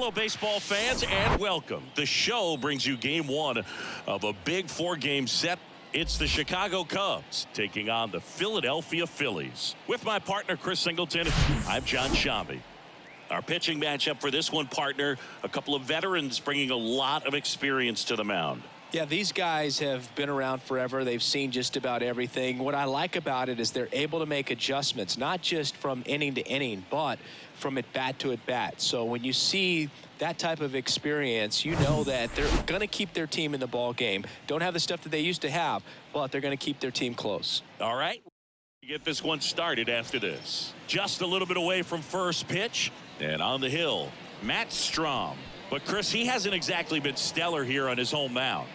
Hello, baseball fans, and welcome. The show brings you game one of a big four-game set. It's the Chicago Cubs taking on the Philadelphia Phillies. With my partner, Chris Singleton, I'm John Shambi. Our pitching matchup for this one, partner, a couple of veterans bringing a lot of experience to the mound. Yeah, these guys have been around forever. They've seen just about everything. What I like about it is they're able to make adjustments, not just from inning to inning, but from at bat to at bat. So when you see that type of experience, you know that they're going to keep their team in the ball game. Don't have the stuff that they used to have, but they're going to keep their team close. All right. Get this one started after this. Just a little bit away from first pitch. And on the hill, Matt Strom. But, Chris, he hasn't exactly been stellar here on his home mound.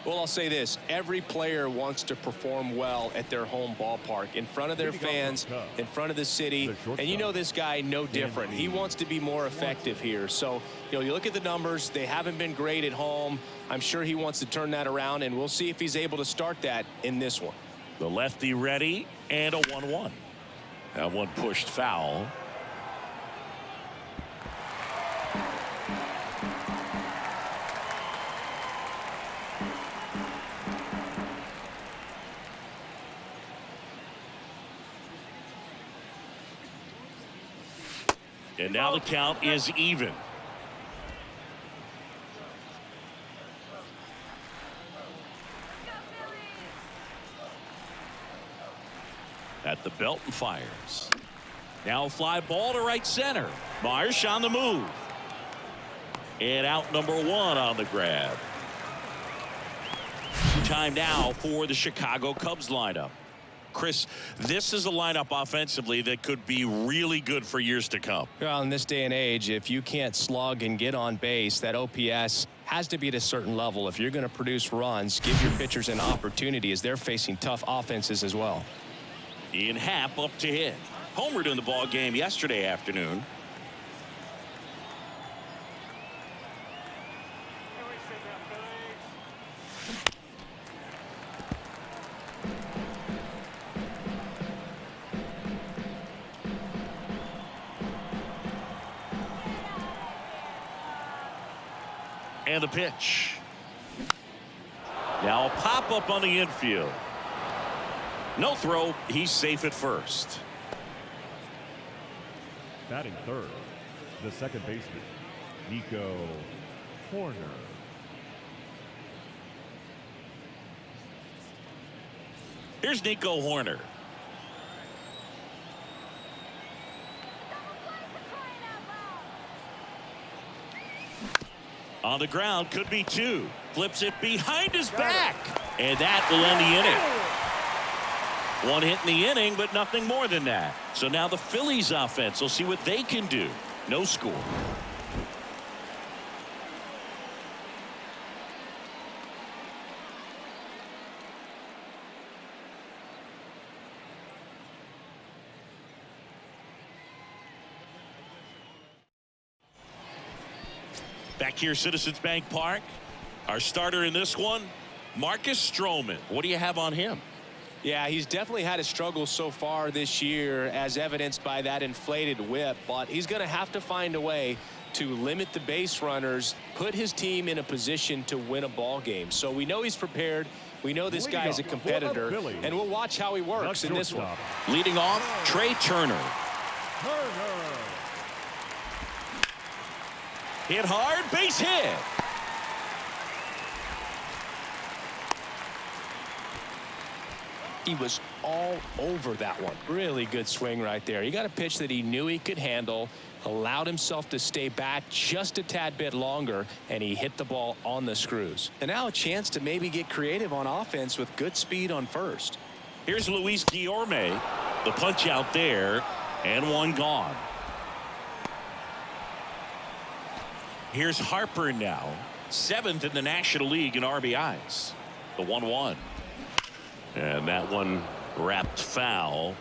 Well, I'll say this. Every player wants to perform well at their home ballpark, in front of their fans, in front of the city. And you know this guy no different. He wants to be more effective here. So, you look at the numbers. They haven't been great at home. I'm sure he wants to turn that around, and we'll see if he's able to start that in this one. The lefty ready, and a 1-1. That one pushed foul. And now the count is even. At the belt and fires. Now a fly ball to right center. Marsh on the move. And out number one on the grab. Time now for the Chicago Cubs lineup. Chris, this is a lineup offensively that could be really good for years to come. Well, in this day and age, if you can't slug and get on base, that OPS has to be at a certain level. If you're going to produce runs, give your pitchers an opportunity as they're facing tough offenses as well. Ian Happ up to hit. Homered in the ball game yesterday afternoon. And the pitch. Now a pop-up on the infield. No throw. He's safe at first. Batting third, the second baseman, Nico Horner. Here's Nico Horner. On the ground, could be two. Flips it behind his back. And that will end the inning. One hit in the inning, but nothing more than that. So now the Phillies offense will see what they can do. No score. Back here, Citizens Bank Park. Our starter in this one, Marcus Stroman. What do you have on him? Yeah, he's definitely had a struggle so far this year, as evidenced by that inflated whip, but he's going to have to find a way to limit the base runners, put his team in a position to win a ball game. So we know he's prepared. We know this guy is a competitor, and we'll watch how he works in this one. Leading off, Trey Turner. Hit hard, base hit. He was all over that one. Really good swing right there. He got a pitch that he knew he could handle, allowed himself to stay back just a tad bit longer, and he hit the ball on the screws. And now a chance to maybe get creative on offense with good speed on first. Here's Luis Guillorme. The punch out there, and one gone. Here's Harper now, 7th in the National League in RBIs. The 1-1. And that one wrapped foul.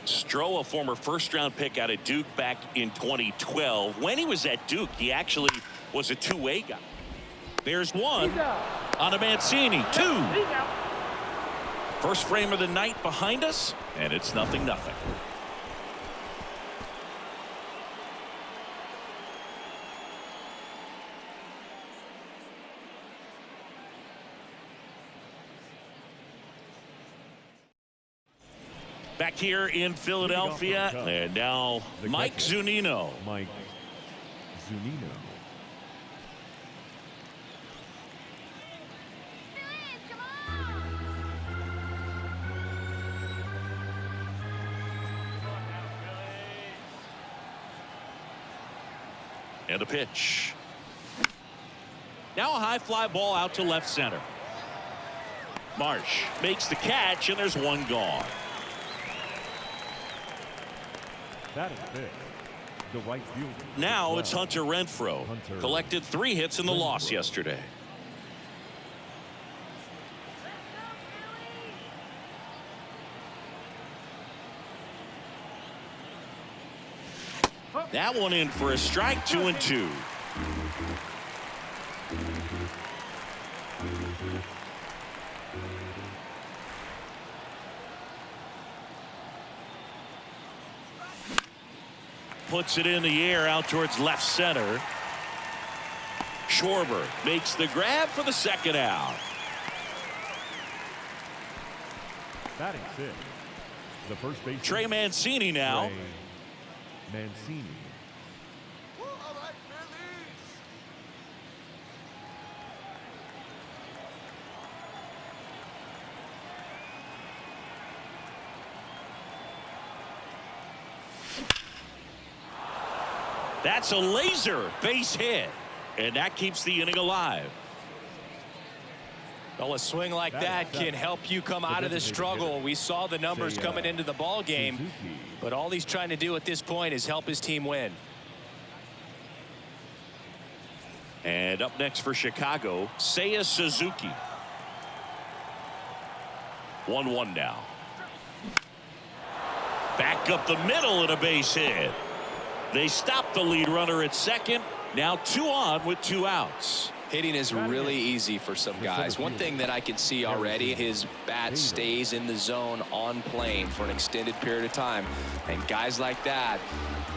Stroh, a former first-round pick out of Duke back in 2012. When he was at Duke, he actually was a two-way guy. There's one on a Mancini. Two. First frame of the night behind us, and it's 0-0. Back here in Philadelphia, and now Mike Zunino. Mike Zunino. And a pitch. Now a high fly ball out to left center. Marsh makes the catch, and there's one gone. That is big. The right fielder. Now it's Hunter Renfroe. Collected 3 hits in the loss yesterday. That one in for a strike, 2-2. Puts it in the air out towards left center. Schwarber makes the grab for the second out. Batting 6. The first base. Trey Mancini now. Trey Mancini. That's a laser base hit, and that keeps the inning alive. Well, a swing like that can help you come out of the struggle. We saw the numbers coming into the ball game, but all he's trying to do at this point is help his team win. And up next for Chicago, Seiya Suzuki. 1-1 now. Back up the middle and a base hit. They stop the lead runner at second. Now 2 on with 2 outs. Hitting is really easy for some guys. One thing that I can see already, his bat stays in the zone on plane for an extended period of time. And guys like that,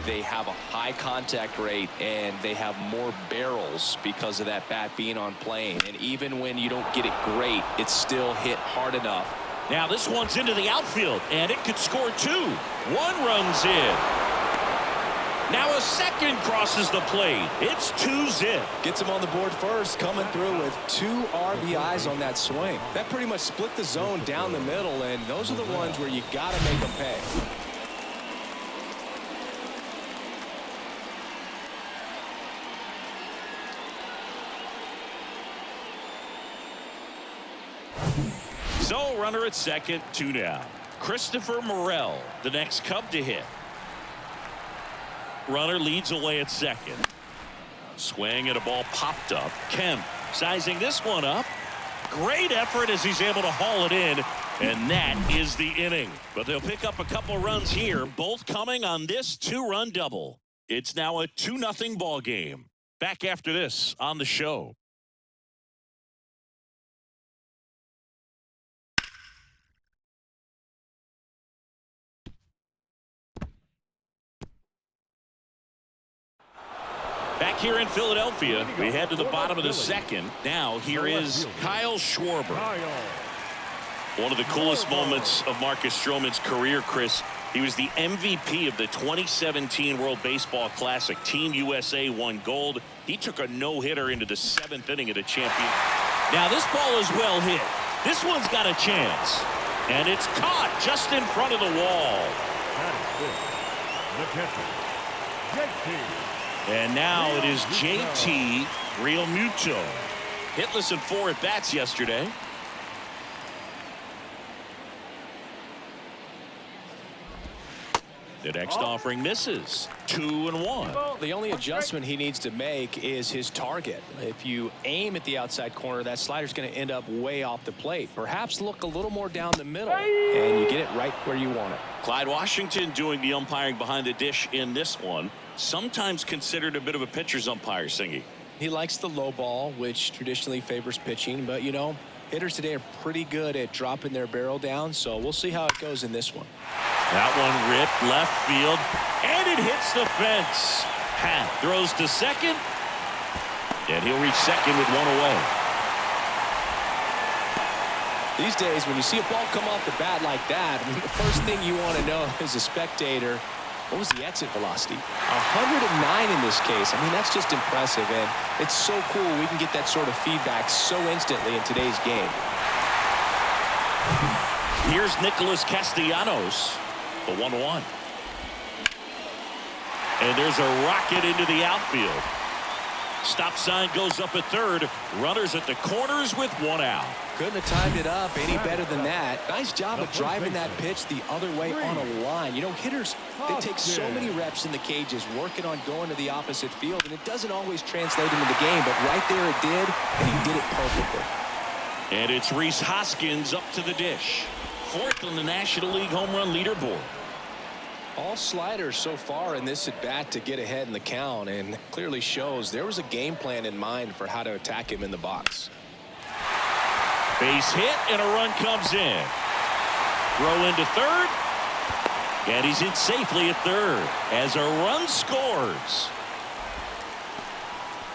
they have a high contact rate and they have more barrels because of that bat being on plane. And even when you don't get it great, it's still hit hard enough. Now this one's into the outfield, and it could score 2. 1 runs in. Now a second crosses the plate. It's 2-zip. Gets him on the board first, coming through with 2 RBIs on that swing. That pretty much split the zone down the middle, and those are the ones where you got to make them pay. So runner at second, 2 down. Christopher Morel, the next Cub to hit. Runner leads away at second. Swing and a ball popped up. Kemp sizing this one up. Great effort as he's able to haul it in, and that is the inning. But they'll pick up a couple runs here, both coming on this 2-run double. It's now a 2-0 ball game. Back after this on the show. Back here in Philadelphia, we head to the bottom of the second. Now here is Kyle Schwarber. One of the coolest moments of Marcus Stroman's career, Chris. He was the MVP of the 2017 World Baseball Classic. Team USA won gold. He took a no-hitter into the 7th inning of the champion. Now this ball is well hit. This one's got a chance. And it's caught just in front of the wall. That is good. The catcher, JT. And now it is JT Realmuto. Hitless in 4 at-bats yesterday. The next offering misses. 2-1. The only adjustment he needs to make is his target. If you aim at the outside corner, that slider's going to end up way off the plate. Perhaps look a little more down the middle, and you get it right where you want it. Clyde Washington doing the umpiring behind the dish in this one. Sometimes considered a bit of a pitcher's umpire, Singy. He likes the low ball, which traditionally favors pitching, but you know, hitters today are pretty good at dropping their barrel down, so we'll see how it goes in this one. That one ripped left field, and it hits the fence. Pat throws to second, and he'll reach second with 1 away. These days, when you see a ball come off the bat like that, I mean, the first thing you want to know as a spectator, what was the exit velocity? 109 in this case. I mean, that's just impressive, and it's so cool we can get that sort of feedback so instantly in today's game. Here's Nicholas Castellanos, the 1-1. And there's a rocket into the outfield. Stop sign goes up at third. Runners at the corners with 1 out. Couldn't have timed it up any better than that. Nice job of driving that pitch the other way on a line. You know, hitters, they take so many reps in the cages working on going to the opposite field, and it doesn't always translate into the game, but right there it did, and he did it perfectly. And it's Rhys Hoskins up to the dish. 4th on the National League home run leaderboard. All sliders so far in this at bat to get ahead in the count, and clearly shows there was a game plan in mind for how to attack him in the box. Base hit and a run comes in. Throw into third. And he's in safely at third as a run scores.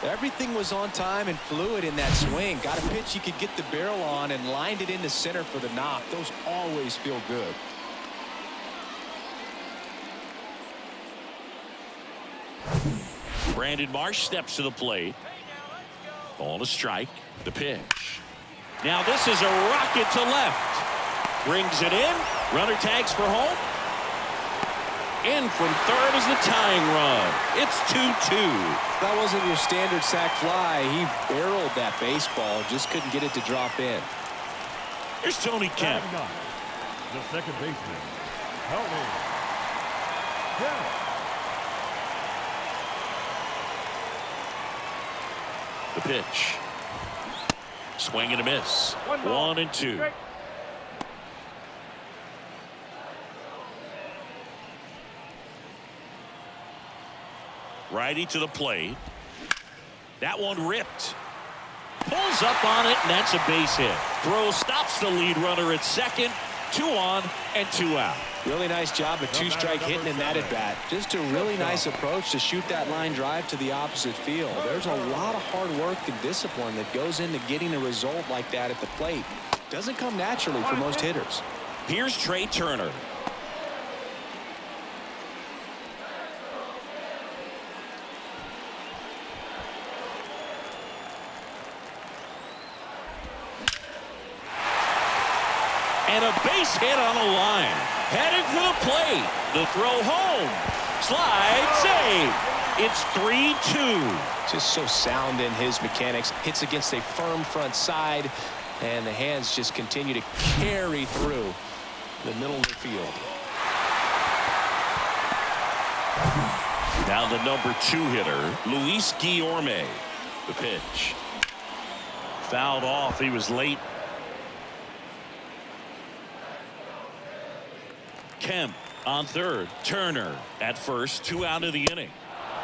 Everything was on time and fluid in that swing. Got a pitch he could get the barrel on and lined it into center for the knock. Those always feel good. Brandon Marsh steps to the plate. Ball to strike. The pitch. Now this is a rocket to left. Brings it in. Runner tags for home. In from third is the tying run. It's 2-2. That wasn't your standard sac fly. He barreled that baseball. Just couldn't get it to drop in. Here's Tony Kemp. The second baseman, Tony Kemp. The pitch. Swing and a miss. 1-2. Righty to the plate. That one ripped. Pulls up on it, and that's a base hit. Throw stops the lead runner at second. 2 on and 2 out. Really nice job of 2-strike hitting in that at bat. Just a really nice approach to shoot that line drive to the opposite field. There's a lot of hard work and discipline that goes into getting a result like that at the plate. Doesn't come naturally for most hitters. Here's Trey Turner. And a base hit on the line. Heading for the plate. The throw home. Slide save. It's 3-2. Just so sound in his mechanics. Hits against a firm front side. And the hands just continue to carry through the middle of the field. Now the number 2 hitter, Luis Guillorme. The pitch. Fouled off. He was late. Kemp on third. Turner at first. 2 out of the inning.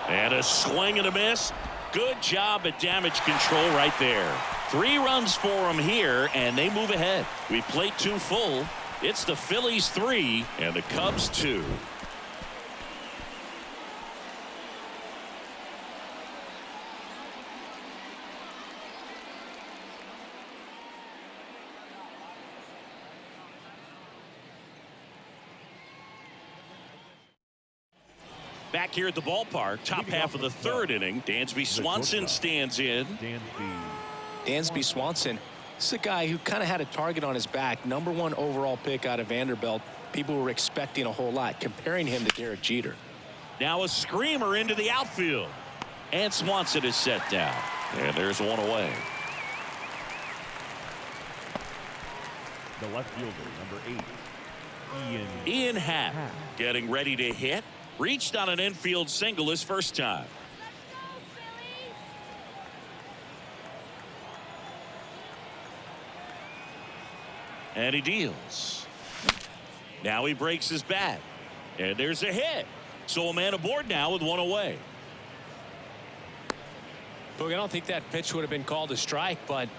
And a swing and a miss. Good job at damage control right there. 3 runs for him here, and they move ahead. We played 2 full. It's the Phillies 3 and the Cubs 2. Back here at the ballpark, top half of the 3rd inning. Dansby Swanson stands in. Dansby Swanson, this is a guy who kind of had a target on his back. Number 1 overall pick out of Vanderbilt. People were expecting a whole lot, comparing him to Derek Jeter. Now a screamer into the outfield. And Swanson is set down. And there's 1 away. The left fielder, number 8, Ian Happ getting ready to hit. Reached on an infield single his first time. And he deals. Now he breaks his bat. And there's a hit. So a man aboard now with 1 away. Look, I don't think that pitch would have been called a strike, but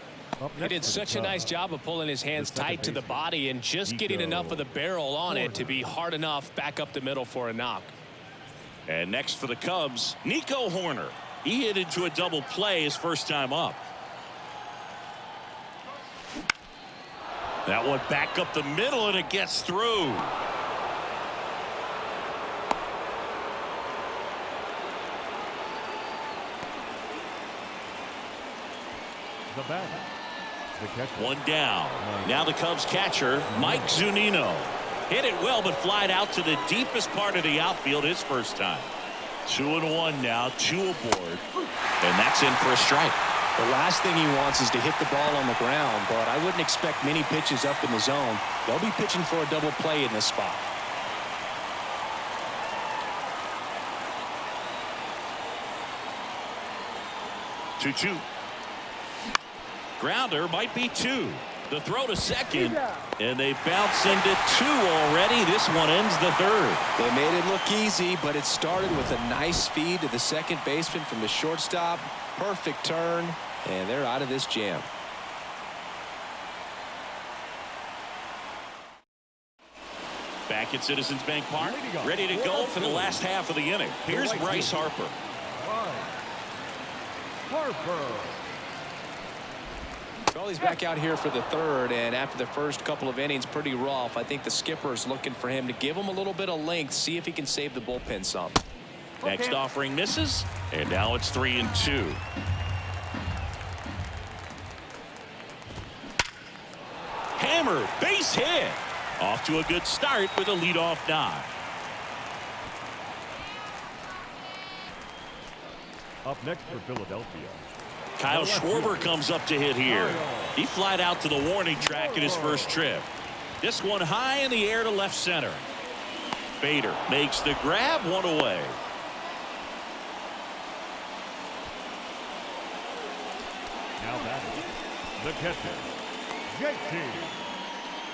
he did such a nice job of pulling his hands tight to the body and just getting enough of the barrel on it to be hard enough back up the middle for a knock. And next for the Cubs, Nico Horner. He hit into a double play his first time up. That one back up the middle, and it gets through. The batter, the catcher. One down. Now the Cubs catcher, Mike Zunino. Hit it well, but flied out to the deepest part of the outfield his first time. 2-1 now, 2 aboard. And that's in for a strike. The last thing he wants is to hit the ball on the ground, but I wouldn't expect many pitches up in the zone. They'll be pitching for a double play in this spot. Two. Grounder might be 2. The throw to second, and they bounce into 2 already. This one ends the 3rd. They made it look easy, but it started with a nice feed to the second baseman from the shortstop. Perfect turn, and they're out of this jam. Back at Citizens Bank Park, ready to go for the last half of the inning. Here's Bryce Harper. Harper. Well, he's back out here for the 3rd, and after the first couple of innings, pretty rough. I think the skipper is looking for him to give him a little bit of length, see if he can save the bullpen some. Next offering misses, and now it's 3-2. Hammer, base hit. Off to a good start with a leadoff dive. Up next for Philadelphia, Kyle Schwarber comes up to hit here. He flied out to the warning track in his first trip. This one high in the air to left center. Bader makes the grab, 1 away. now batting, the catcher, JT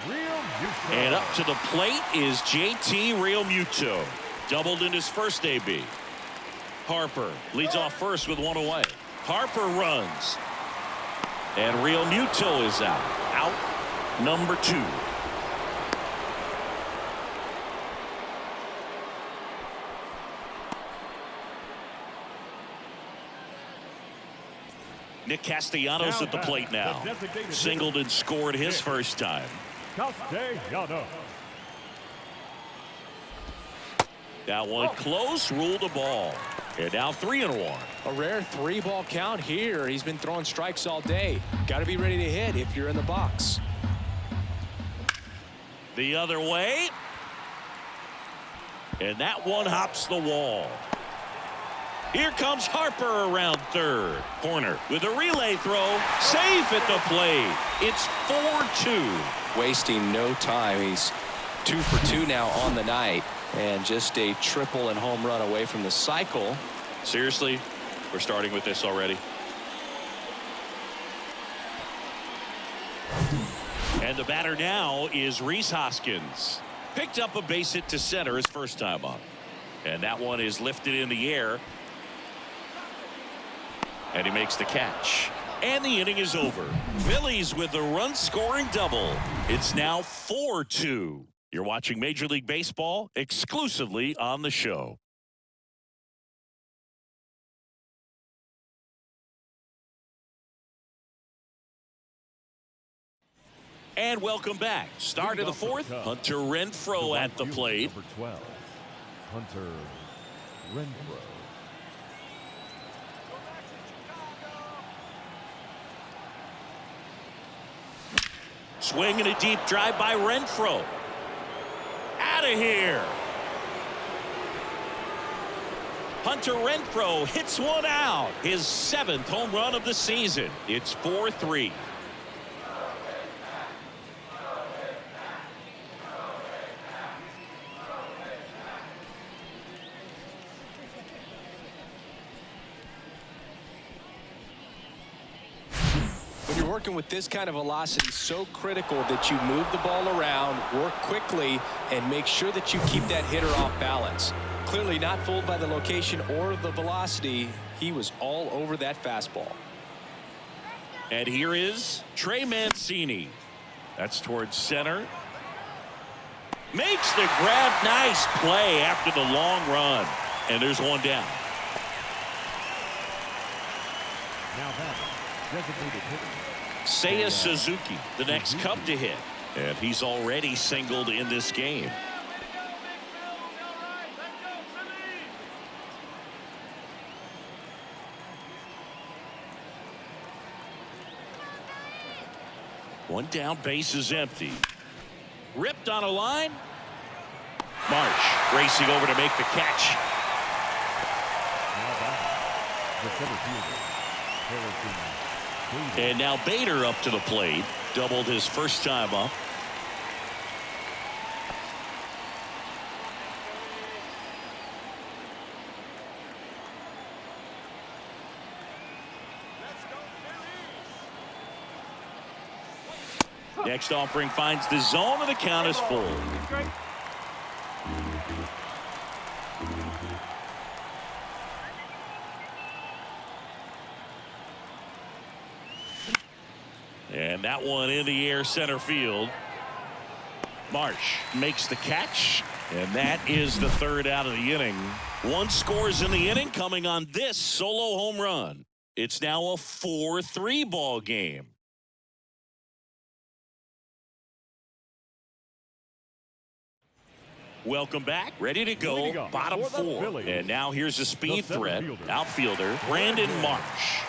Realmuto. And up to the plate is JT Realmuto. Doubled in his first AB. Harper leads off first with 1 away. Harper runs. And Realmuto is out. Out number 2. Nick Castellanos at the plate now. Singled and scored his first time. Castellanos. That one close, ruled a ball. And now 3-1. A rare 3-ball count here. He's been throwing strikes all day. Got to be ready to hit if you're in the box. The other way. And that one hops the wall. Here comes Harper around third. Corner with a relay throw. Safe at the plate. It's 4-2. Wasting no time. He's 2 for 2 now on the night. And just a triple and home run away from the cycle. Seriously, we're starting with this already. And the batter now is Rhys Hoskins. Picked up a base hit to center his first time up. And that one is lifted in the air. And he makes the catch. And the inning is over. Phillies with a run-scoring double. It's now 4-2. You're watching Major League Baseball exclusively on the show. And welcome back. Start of the 4th. Hunter Renfroe at the plate. Number 12, Hunter Renfroe. Swing and a deep drive by Renfroe. Out of here. Hunter Renfroe hits one out. His 7th home run of the season. It's 4-3. Working with this kind of velocity, so critical that you move the ball around, work quickly, and make sure that you keep that hitter off balance. Clearly not fooled by the location or the velocity. He was all over that fastball. And here is Trey Mancini. That's towards center. Makes the grab. Nice play after the long run. And there's one down. Now that designated hitter. Seiya Suzuki, the next Cub to hit. And he's already singled in this game. One down, base is empty. Ripped on a line. Marsh racing over to make the catch. And now Bader up to the plate. Doubled his first time up. Next offering finds the zone, and the count is full. And that one in the air center field. Marsh makes the catch, and that is the third out of the inning. One scores in the inning coming on this solo home run. It's now a 4-3 ball game. Welcome back. Ready to go. Bottom four. And now here's a speed threat. Outfielder Brandon Marsh.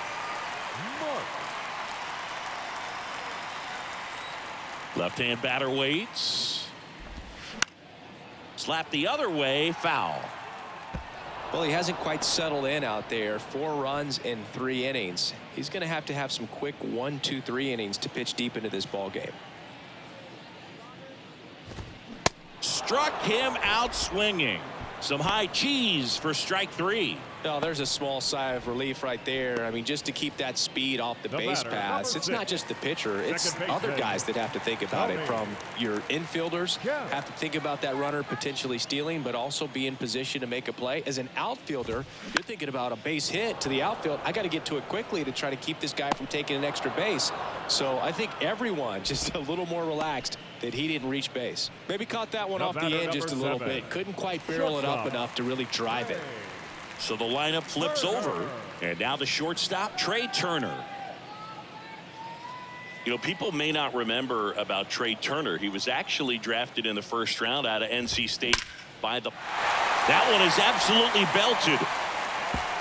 Left-hand batter waits. Slap the other way. Foul. Well, he hasn't quite settled in out there. 4 runs in 3 innings. He's going to have some quick 1, 2, 3 innings to pitch deep into this ball game. Struck him out swinging. Some high cheese for strike 3. Oh, there's a small sigh of relief right there. I mean, just to keep that speed off the base pass. It's not just the pitcher. It's other guys that have to think about it. From your infielders have to think about that runner potentially stealing, but also be in position to make a play. As an outfielder, you're thinking about a base hit to the outfield. I got to get to it quickly to try to keep this guy from taking an extra base. So I think everyone just a little more relaxed that he didn't reach base. Maybe caught that one off the end just a little bit. Couldn't quite barrel it up enough to really drive it. So the lineup flips over, and now the shortstop, Trey Turner. You know, people may not remember about Trey Turner. He was actually drafted in the first round out of NC State by the... That one is absolutely belted.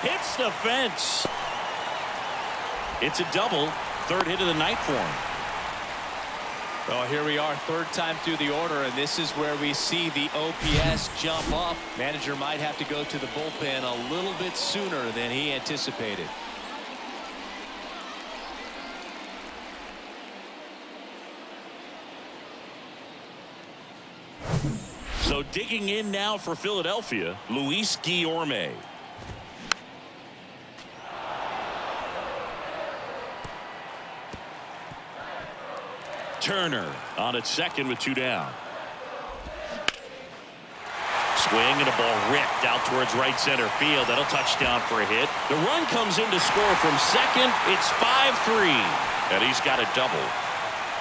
Hits the fence. It's a double. Third hit of the night for him. Well, here we are, third time through the order, and this is where we see the OPS jump up. Manager might have to go to the bullpen a little bit sooner than he anticipated. So digging in now for Philadelphia, Luis Guillorme. Turner on at second with 2 down. Swing and a ball ripped out towards right center field. That'll touchdown for a hit. The run comes in to score from second. It's 5-3, and he's got a double.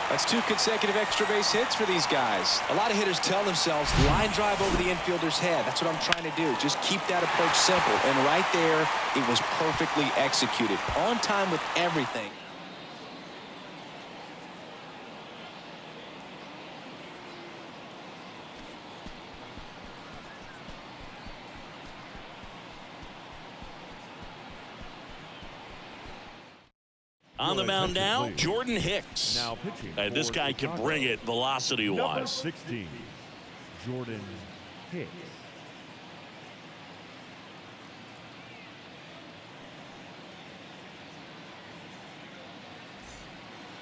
That's 2 consecutive extra base hits for these guys. A lot of hitters tell themselves line drive over the infielder's head. That's what I'm trying to do. Just keep that approach simple. And right there, it was perfectly executed. On time with everything. On the mound now, Jordan Hicks. Now pitching. This guy can bring it velocity-wise. Number 16, Jordan Hicks.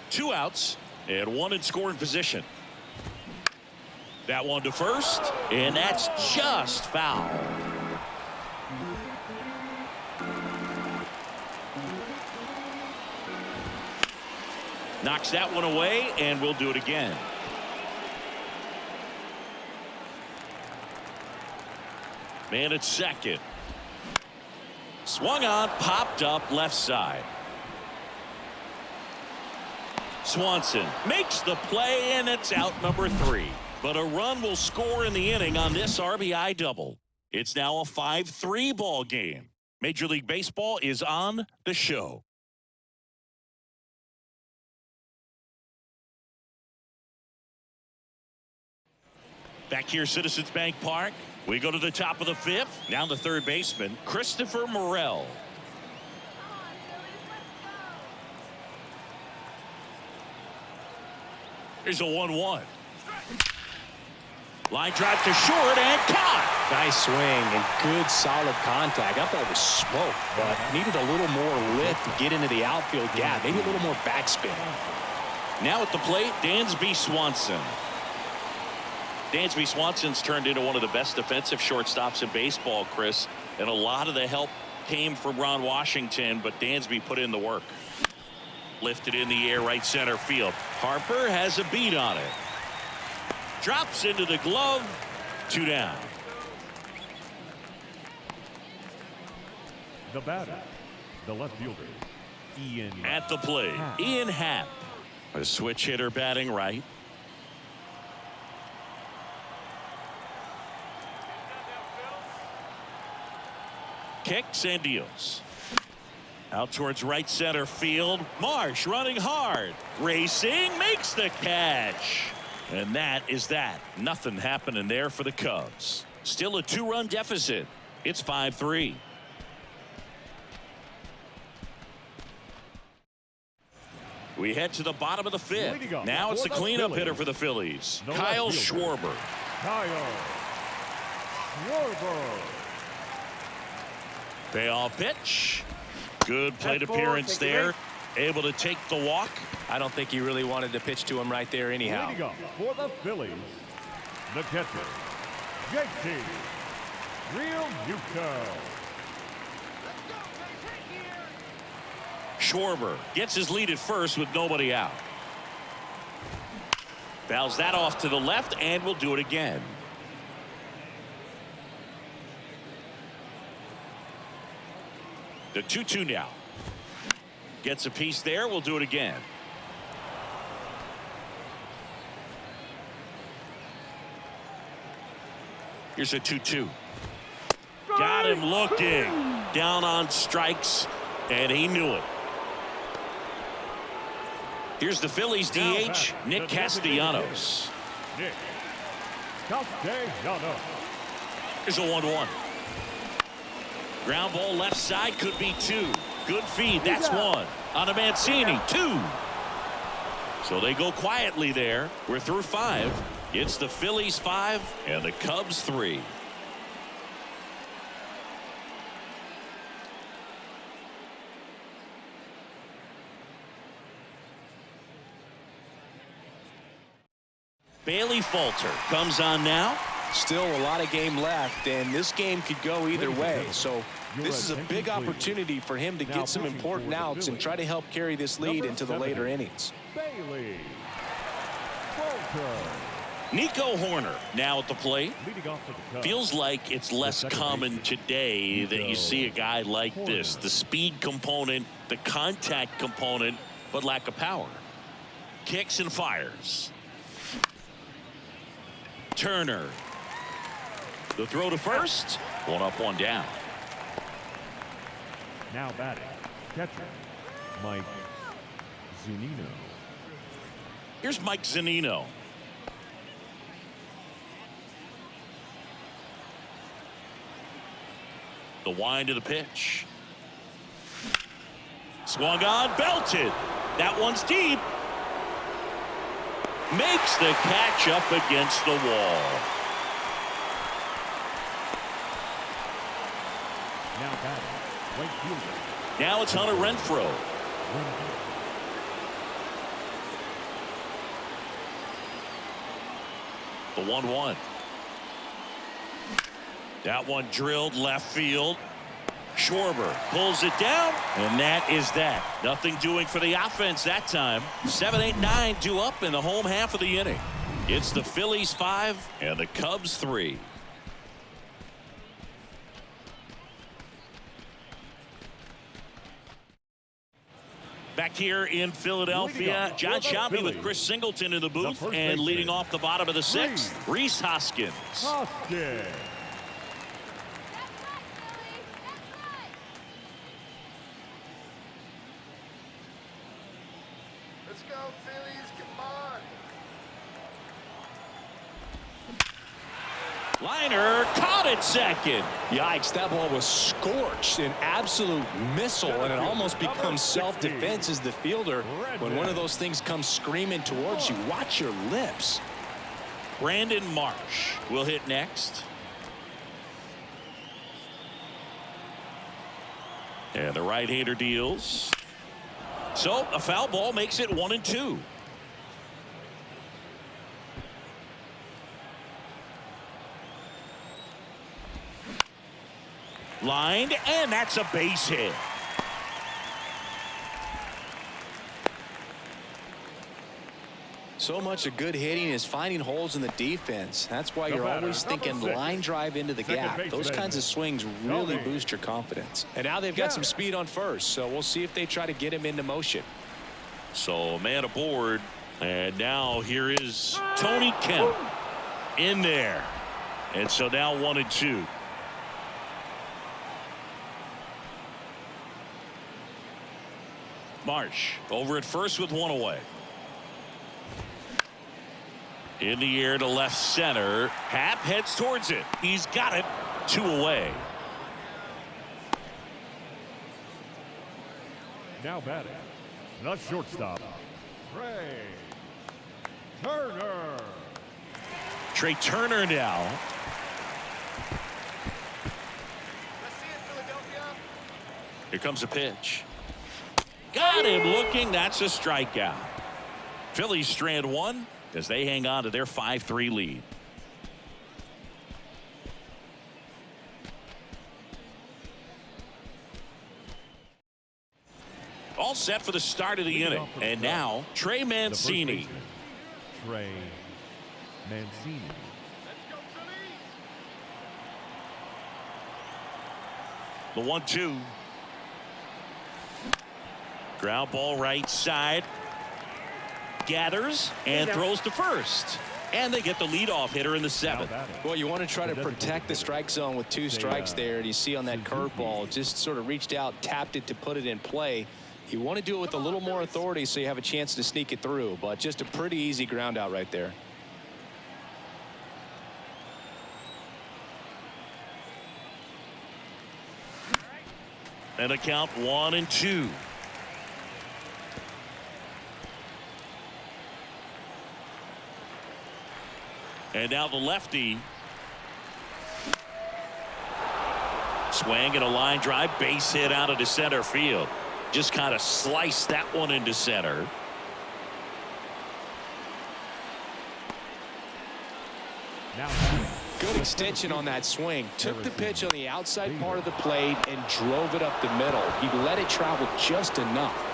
Two outs and one in scoring position. That one to first, and that's just foul. Knocks that one away, and we'll do it again. Man at second. Swung on, popped up left side. Swanson makes the play, and it's out number 3. But a run will score in the inning on this RBI double. It's now a 5-3 ball game. Major League Baseball is on the show. Back here, Citizens Bank Park. We go to the top of the fifth. Now the third baseman, Christopher Morel. Here's a 1-1. Line drive to short and caught. Nice swing and good solid contact. I thought it was smoke, but needed a little more lift to get into the outfield gap. Maybe a little more backspin. Now at the plate, Dansby Swanson. Dansby Swanson's turned into one of the best defensive shortstops in baseball, Chris. And a lot of the help came from Ron Washington, but Dansby put in the work. Lifted in the air, right center field. Harper has a beat on it. Drops into the glove. 2 down. The batter, the left fielder, Ian. At the plate, Ian Happ. A switch hitter batting right. Kicks and deals. Out towards right center field. Marsh running hard. Racing, makes the catch. And that is that. Nothing happening there for the Cubs. Still a 2-run deficit. It's 5-3. We head to the bottom of the fifth. Now it's the cleanup hitter for the Phillies, Kyle Schwarber. Kyle Schwarber. Payoff pitch. Good plate appearance there. Able to take the walk. I don't think he really wanted to pitch to him right there anyhow. Leading off for the Phillies, the catcher, JT Realmuto. Schwarber gets his lead at first with nobody out. Fouls that off to the left and will do it again. The 2-2 now. Gets a piece there. We'll do it again. Here's a 2-2. Got him looking. Down on strikes, and he knew it. Here's the Phillies DH, Nick Castellanos. Nick Castellanos. Here's a 1-1. Ground ball left side, could be 2. Good feed. That's 1. On a Mancini, 2. So they go quietly there. We're through 5. It's the Phillies 5 and the Cubs 3. Bailey Falter comes on now. Still a lot of game left, and this game could go either way. So this is a big opportunity for him to get some important outs and try to help carry this lead into the later innings. Bailey Falter. Nico Horner now at the plate. Feels like it's less common today that you see a guy like this. The speed component, the contact component, but lack of power. Kicks and fires. Turner. The throw to first. 1 up, 1 down. Now batting, catcher, Mike Zunino. Here's Mike Zunino. The wind of the pitch. Swung on, belted. That one's deep. Makes the catch up against the wall. Now batting, right fielder. Now it's Hunter Renfroe. The 1-1. That one drilled left field. Schwarber pulls it down, and that is that. Nothing doing for the offense that time. 7, 8, 9 due up in the home half of the inning. It's the Phillies 5 and the Cubs 3. Back here in Philadelphia, John Shelby with Chris Singleton in the booth, and leading off the bottom of the 6th, Rhys Hoskins. Hoskins. Let's go, Phillies, come on. Liner caught at second. Yikes, that ball was scorched, an absolute missile, and it almost becomes self-defense as the fielder. When one of those things comes screaming towards you, watch your lips. Brandon Marsh will hit next. And the right-hander deals. So a foul ball makes it 1-2. Lined, and that's a base hit. So much of good hitting is finding holes in the defense. That's why you're always thinking line drive into the gap. Those kinds of swings really boost your confidence. And now they've got some speed on first, so we'll see if they try to get him into motion. So man aboard, and now here is Tony Kemp in there. And so now 1-2. Marsh over at first with one away. In the air to left center. Happ heads towards it. He's got it. 2 away. Now batting, the shortstop, Trey Turner. Trey Turner now. Here comes a pitch. Got him looking. That's a strikeout. Phillies strand one as they hang on to their 5-3 lead. All set for the start of the inning. And now Trey Mancini. Trey Mancini. The 1-2. Ground ball right side. Gathers and throws to first. And they get the leadoff hitter in the 7th. Well, you want to try to protect the strike zone with 2 strikes there. And you see on that curveball, just sort of reached out, tapped it to put it in play. You want to do it with a little more authority so you have a chance to sneak it through. But just a pretty easy ground out right there. And a count 1-2. And now the lefty. Swing and a line drive, base hit out of the center field. Just kind of sliced that one into center. Now good extension on that swing. Took the pitch on the outside part of the plate and drove it up the middle. He let it travel just enough.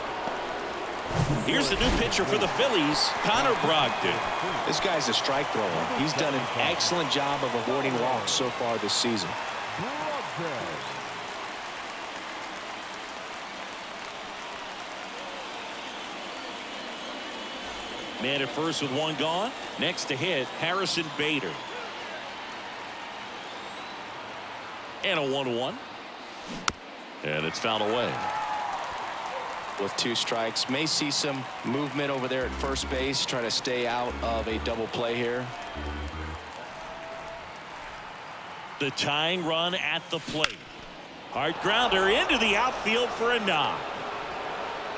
Here's the new pitcher for the Phillies, Connor Brogdon. This guy's a strike thrower. He's done an excellent job of avoiding walks so far this season. Man at first with one gone. Next to hit, Harrison Bader. And a 1-1. And it's fouled away. With 2 strikes, may see some movement over there at first base, try to stay out of a double play here. The tying run at the plate. Hard grounder into the outfield for a knock.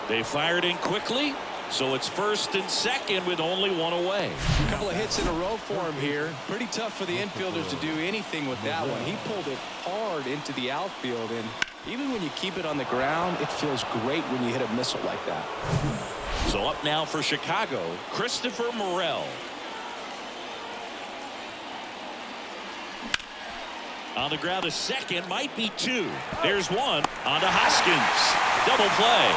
They fired in quickly, so it's first and second with only 1 away. A couple of hits in a row for him here. Pretty tough for the infielders to do anything with that one. He pulled it hard into the outfield, and even when you keep it on the ground, it feels great when you hit a missile like that. So up now for Chicago, Christopher Morel. On the ground to second, might be 2. There's 1 on to Hoskins. Double play.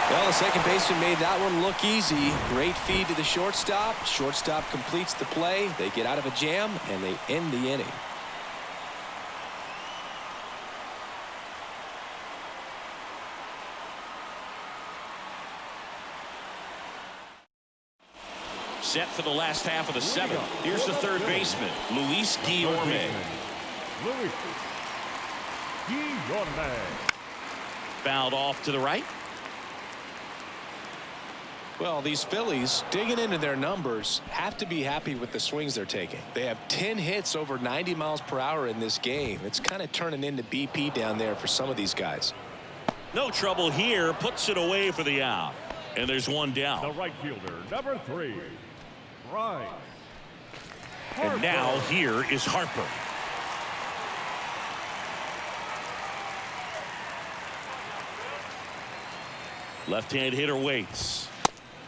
Well, the second baseman made that one look easy. Great feed to the shortstop. Shortstop completes the play. They get out of a jam, and they end the inning. Set for the last half of the 7th. Here's the third baseman, Luis Guillorme. Luis Guillorme. Fouled off to the right. Well, these Phillies, digging into their numbers, have to be happy with the swings they're taking. They have 10 hits over 90 miles per hour in this game. It's kind of turning into BP down there for some of these guys. No trouble here. Puts it away for the out. And there's one The down. right fielder, number 3, Bryce. And now here is Harper. Left-hand hitter waits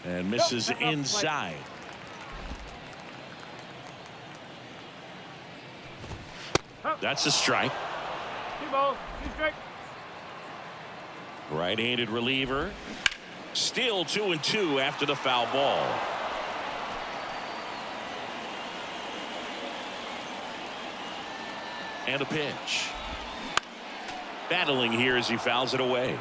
and misses inside. That's a strike. Right-handed reliever. Still 2-2 after the foul ball. And a pitch. Battling here as he fouls it away.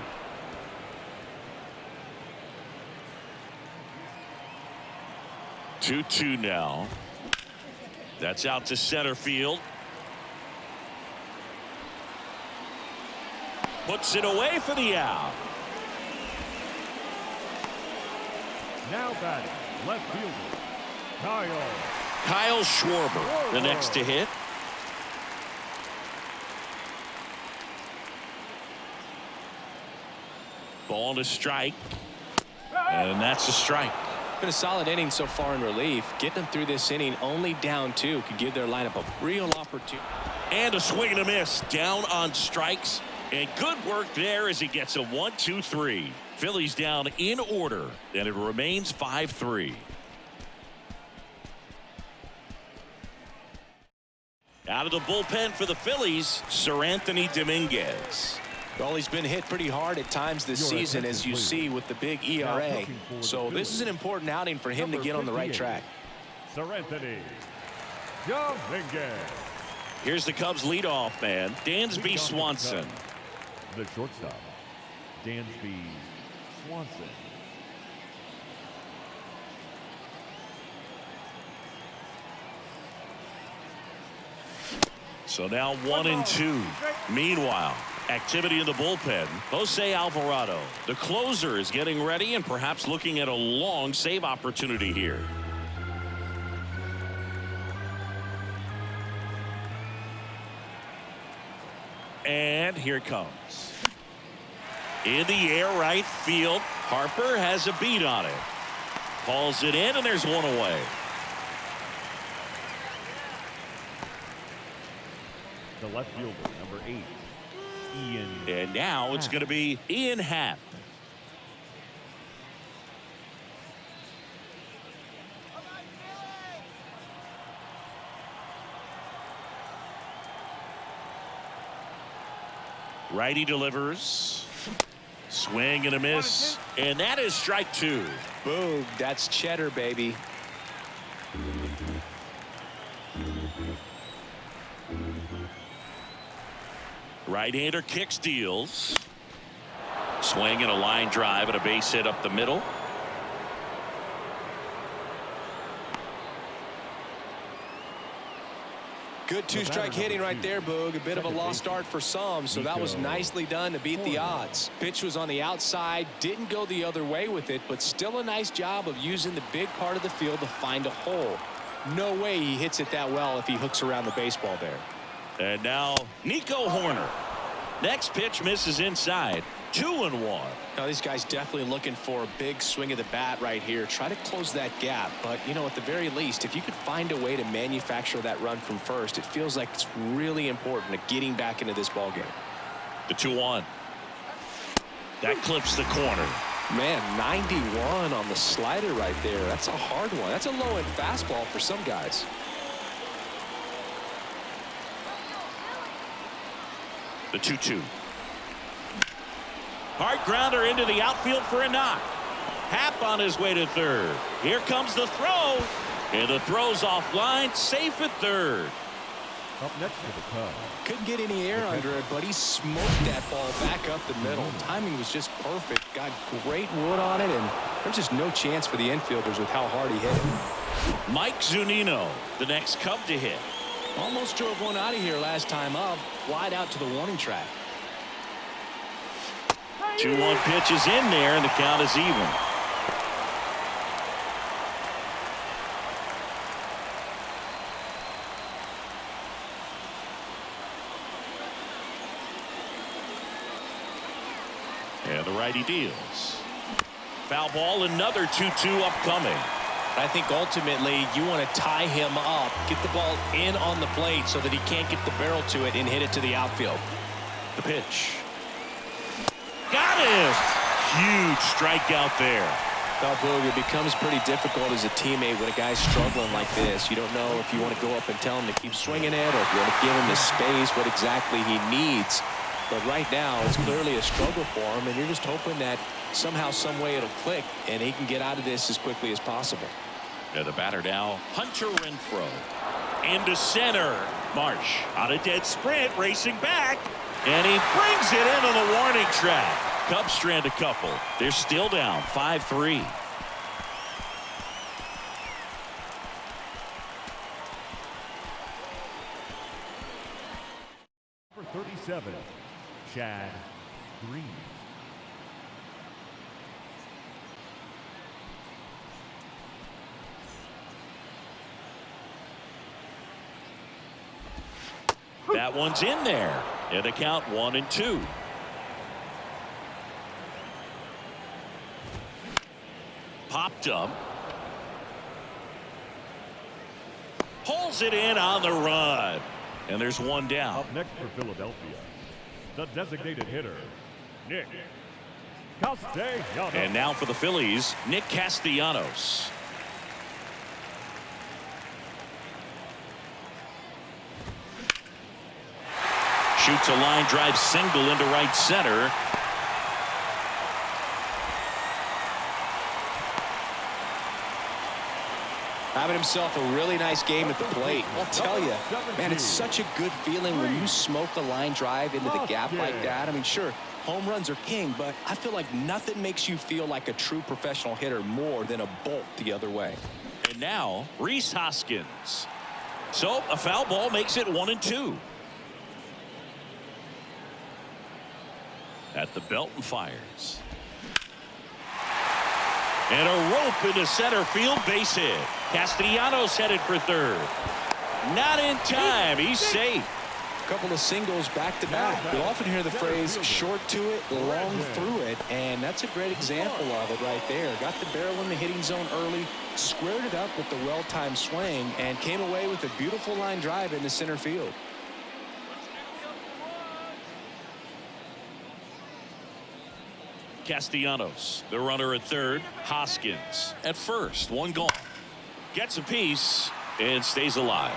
Two now. That's out to center field. Puts it away for the out. Now batting, left fielder, Kyle Schwarber, the next to hit. Ball to strike. And that's a strike. Been a solid inning so far in relief. Getting them through this inning only down 2 could give their lineup a real opportunity. And a swing and a miss. Down on strikes. And good work there as he gets a 1-2-3. Phillies down in order. And it remains 5-3. Out of the bullpen for the Phillies, Sir Anthony Dominguez. Well, he's been hit pretty hard at times this season, as you see with the big ERA. So this is an important outing for him to get on the right track. Sir Anthony Dominguez. Here's the Cubs leadoff man, Dansby Swanson. The shortstop, Dansby Swanson. So now 1-2. Meanwhile, activity in the bullpen. Jose Alvarado, the closer, is getting ready and perhaps looking at a long save opportunity here. And here it comes. In the air, right field. Harper has a beat on it. Calls it in, and there's one away. The left fielder, number 8, Ian. And now it's going to be Ian Happ. Righty delivers. Swing and a miss. And that is strike 2. Boom. That's cheddar, baby. Right-hander kicks, deals. Swing and a line drive and a base hit up the middle. Good 2-strike hitting right there, Boog. A bit of a lost start for some, so that was nicely done to beat the odds. Pitch was on the outside, didn't go the other way with it, but still a nice job of using the big part of the field to find a hole. No way he hits it that well if he hooks around the baseball there. And now Nico Horner. Next pitch misses inside. 2-1. Now these guys definitely looking for a big swing of the bat right here. Try to close that gap, but you know, at the very least, if you could find a way to manufacture that run from first, it feels like it's really important to getting back into this ball game. The 2-1. That clips the corner. Man, 91 on the slider right there. That's a hard one. That's a low-end fastball for some guys. The 2-2. Hard grounder into the outfield for a knock. Happ on his way to third. Here comes the throw. And the throw's offline. Safe at third. Up next to the Cubs. Couldn't get any air under it, but he smoked that ball back up the middle. Timing was just perfect. Got great wood on it, and there's just no chance for the infielders with how hard he hit it. Mike Zunino, the next Cub to hit. Almost drove one out of here last time up. Wide out to the warning track. 2-1 pitch is in there, and the count is even. the righty deals. Foul ball, another 2-2 upcoming. I think ultimately you want to tie him up, get the ball in on the plate so that he can't get the barrel to it and hit it to the outfield. The pitch. Got him! Huge strikeout there. Well, Boog, it becomes pretty difficult as a teammate when a guy's struggling like this. You don't know if you want to go up and tell him to keep swinging it or if you want to give him the space, what exactly he needs. But right now, it's clearly a struggle for him, and you're just hoping that somehow, some way it'll click, and he can get out of this as quickly as possible. Yeah, the batter now, Hunter Renfroe. Into center. Marsh on a dead sprint, racing back, and he brings it into the warning track. Cubs strand a couple. They're still down 5-3. For 37, Chad Green. That one's in there. And the count 1-2. Popped up. Pulls it in on the run. And there's one down. Up next for Philadelphia, the designated hitter, Nick Castellanos. And now for the Phillies, Nick Castellanos. Shoots a line drive single into right center. Having himself a really nice game at the plate. I'll tell you, man, it's such a good feeling when you smoke a line drive into the gap like that. I mean, sure, home runs are king, but I feel like nothing makes you feel like a true professional hitter more than a bolt the other way. And now Rhys Hoskins. So a foul ball makes it 1-2. At the belt and fires. And a rope into center field, base hit. Castellanos headed for third. Not in time. He's safe. A couple of singles back to back. You'll often hear the phrase short to it, long through it, and that's a great example of it right there. Got the barrel in the hitting zone early, squared it up with the well-timed swing, and came away with a beautiful line drive into center field. Castellanos, the runner at third. Hoskins at first. One gone. Gets a piece and stays alive.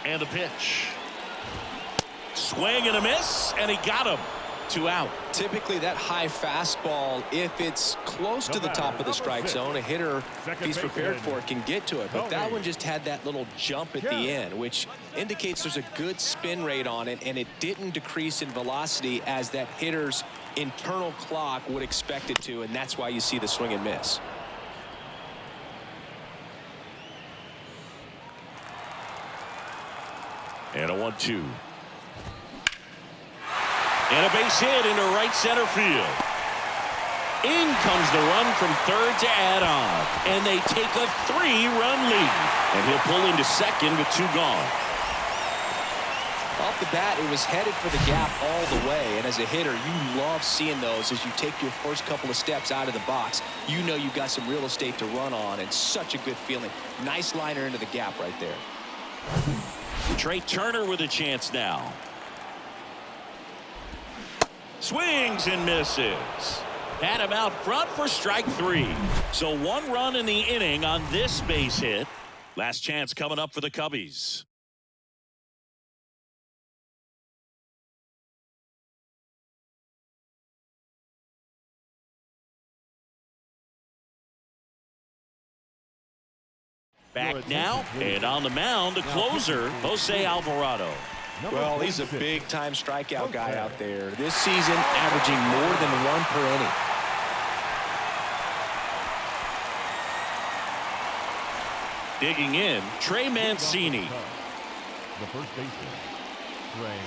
And the pitch. Swing and a miss, and he got him. 2 out. Typically that high fastball, if it's close to the top of the strike zone, a hitter, if he's prepared for it, can get to it. But that one just had that little jump at the end, which indicates there's a good spin rate on it, and it didn't decrease in velocity as that hitter's internal clock would expect it to, and that's why you see the swing and miss. And a 1-2. And a base hit into right center field. In comes the run from third to add on. And they take a 3-run lead. And he'll pull into second with 2 gone. Off the bat, it was headed for the gap all the way. And as a hitter, you love seeing those as you take your first couple of steps out of the box. You know you've got some real estate to run on, and such a good feeling. Nice liner into the gap right there. Trey Turner with a chance now. Swings and misses. Had him out front for strike 3. So 1 run in the inning on this base hit. Last chance coming up for the Cubbies. Back now, and on the mound, the closer, Jose Alvarado. Well, he's a big-time strikeout guy out there. This season, averaging more than 1 per inning. Digging in, Trey Mancini. The first baseman, Trey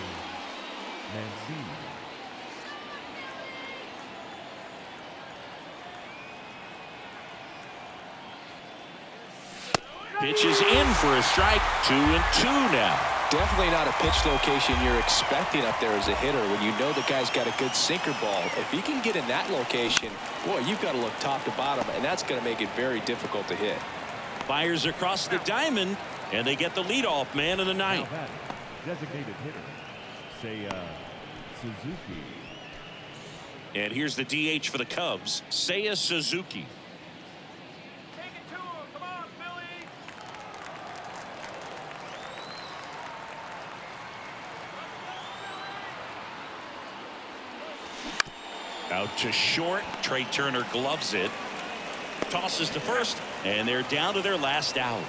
Mancini. Pitches in for a strike. 2-2 now. Definitely not a pitch location you're expecting up there as a hitter when you know the guy's got a good sinker ball. If he can get in that location, boy, you've got to look top to bottom, and that's going to make it very difficult to hit. Fires across the diamond, and they get the leadoff man in the ninth. Designated hitter, Seiya Suzuki. And here's the DH for the Cubs, Seiya Suzuki. Take it to him. Come on, Phillies. Out to short. Trey Turner gloves it. Tosses to first, and they're down to their last out.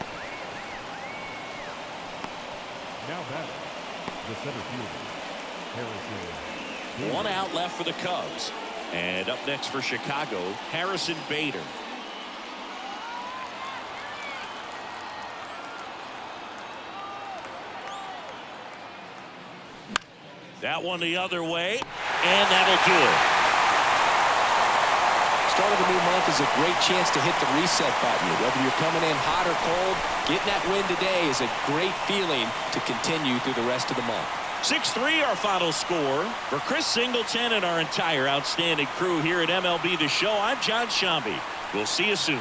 Now batting, the center fielder, Harrison. One out left for the Cubs. And up next for Chicago, Harrison Bader. That one the other way, and that'll do it. Start of the new month is a great chance to hit the reset button. Whether you're coming in hot or cold, getting that win today is a great feeling to continue through the rest of the month. 6-3 our final score. For Chris Singleton and our entire outstanding crew here at MLB The Show, I'm John Shambi. We'll see you soon.